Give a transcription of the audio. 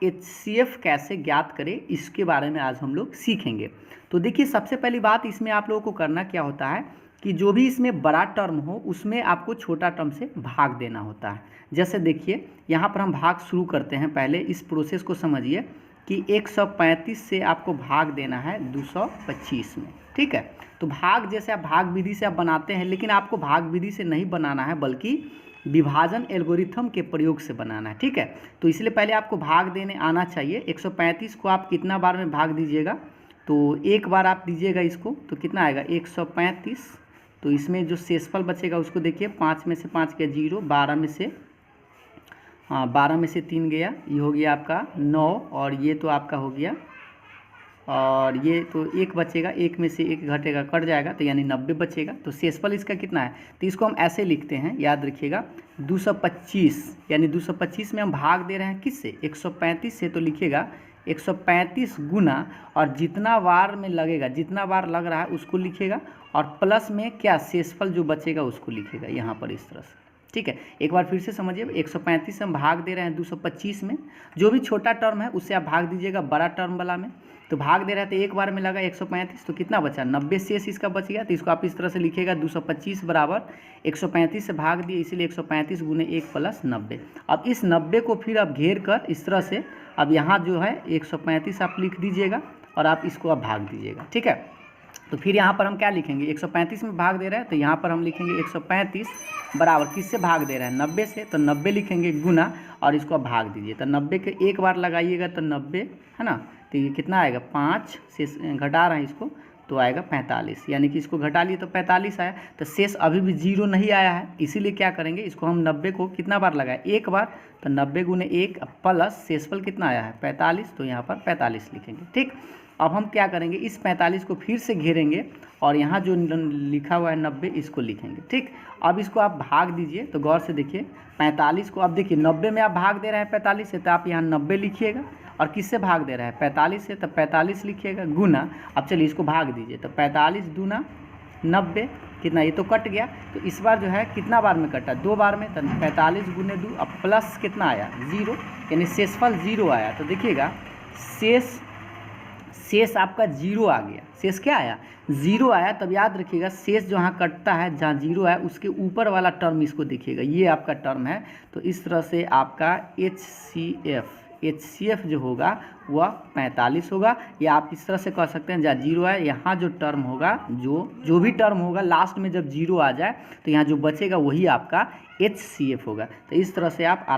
HCF कैसे ज्ञात करें इसके बारे में आज हम लोग सीखेंगे। तो देखिए सबसे पहली बात इसमें आप लोगों को करना क्या होता है कि जो भी इसमें बड़ा टर्म हो उसमें आपको छोटा टर्म से भाग देना होता है। जैसे देखिए यहाँ पर हम भाग शुरू करते हैं, पहले इस प्रोसेस को समझिए कि 135 से आपको भाग देना है 225 में, ठीक है। तो भाग जैसे आप भाग विधि से आप बनाते हैं, लेकिन आपको भाग विधि से नहीं बनाना है बल्कि विभाजन एल्गोरिथम के प्रयोग से बनाना है, ठीक है। तो इसलिए पहले आपको भाग देने आना चाहिए। 135 को आप कितना बार में भाग दीजिएगा, तो एक बार आप दीजिएगा इसको तो कितना आएगा 135। तो इसमें जो शेषफल बचेगा उसको देखिए, 5 में से 5 गया 0, 12 में से 3 गया, ये हो गया आपका 9, और ये तो आपका हो गया, और ये तो 1 बचेगा, 1 में से 1 घटेगा कट जाएगा तो यानी 90 बचेगा। तो शेषफल इसका कितना है, तो इसको हम ऐसे लिखते हैं, याद रखिएगा 225, यानी 225 में हम भाग दे रहे हैं किससे, 135 से। तो लिखिएगा 135 गुना, और जितना बार में लगेगा, जितना बार लग रहा है उसको लिखिएगा, और प्लस में क्या शेषफल जो बचेगा उसको लिखिएगा यहाँ पर इस तरह से, ठीक है। एक बार फिर से समझिए, 135 से हम भाग दे रहे हैं 225 में, जो भी छोटा टर्म है उससे आप भाग दीजिएगा बड़ा टर्म वाला में। तो भाग दे रहे हैं तो एक बार में लगा 135, तो कितना बचा 90 शेष इसका बच गया। तो इसको आप इस तरह से लिखिएगा 225 बराबर 135 से भाग दिए, इसीलिए 135 गुने 1 प्लस 90। अब इस 90 को फिर आप घेर कर इस तरह से, अब यहाँ जो है 135 आप लिख दीजिएगा और आप इसको आप भाग दीजिएगा, ठीक है। तो फिर यहाँ पर हम क्या लिखेंगे, 135 में भाग दे रहे हैं तो यहाँ पर हम लिखेंगे 135 बराबर किससे भाग दे रहे हैं 90 से, तो 90 लिखेंगे गुना, और इसको आप भाग दीजिए। तो 90 के एक बार लगाइएगा तो 90 है ना, तो ये कितना आएगा 5 से घटा रहे हैं इसको तो आएगा 45, यानी कि इसको घटा लिए तो 45 आया। तो शेष अभी भी 0 नहीं आया है, इसीलिए क्या करेंगे, इसको हम 90 को कितना बार लगाए, एक बार, तो 90 गुने 1 प्लस शेषफल कितना आया है 45, तो यहाँ पर 45 लिखेंगे, ठीक। अब हम क्या करेंगे, इस 45 को फिर से घेरेंगे और यहाँ जो लिखा हुआ है 90 इसको लिखेंगे, ठीक। अब इसको आप भाग दीजिए, तो गौर से देखिए 45 को, अब देखिए 90 में आप भाग दे रहे हैं 45 से, तो आप यहाँ 90 लिखिएगा, और किससे भाग दे रहा है 45 से, तो 45 लिखिएगा गुना। अब चलिए इसको भाग दीजिए, तो 45 दूना 90, कितना, ये तो कट गया। तो इस बार जो है कितना बार में कटा, 2 बार में, तो 45 गुने 2, अब प्लस कितना आया 0, यानी शेषफल 0 आया। तो देखिएगा शेष आपका 0 आ गया, शेष क्या आया 0 आया। तब याद रखिएगा शेष जहाँ कटता है, जहाँ 0 है उसके ऊपर वाला टर्म इसको देखिएगा, ये आपका टर्म है। तो इस तरह से आपका HCF जो होगा वह 45 होगा, या आप इस तरह से कह सकते हैं जहाँ 0 है यहाँ जो टर्म होगा, जो भी टर्म होगा लास्ट में जब 0 आ जाए तो यहाँ जो बचेगा वही आपका HCF होगा। तो इस तरह से आप आराम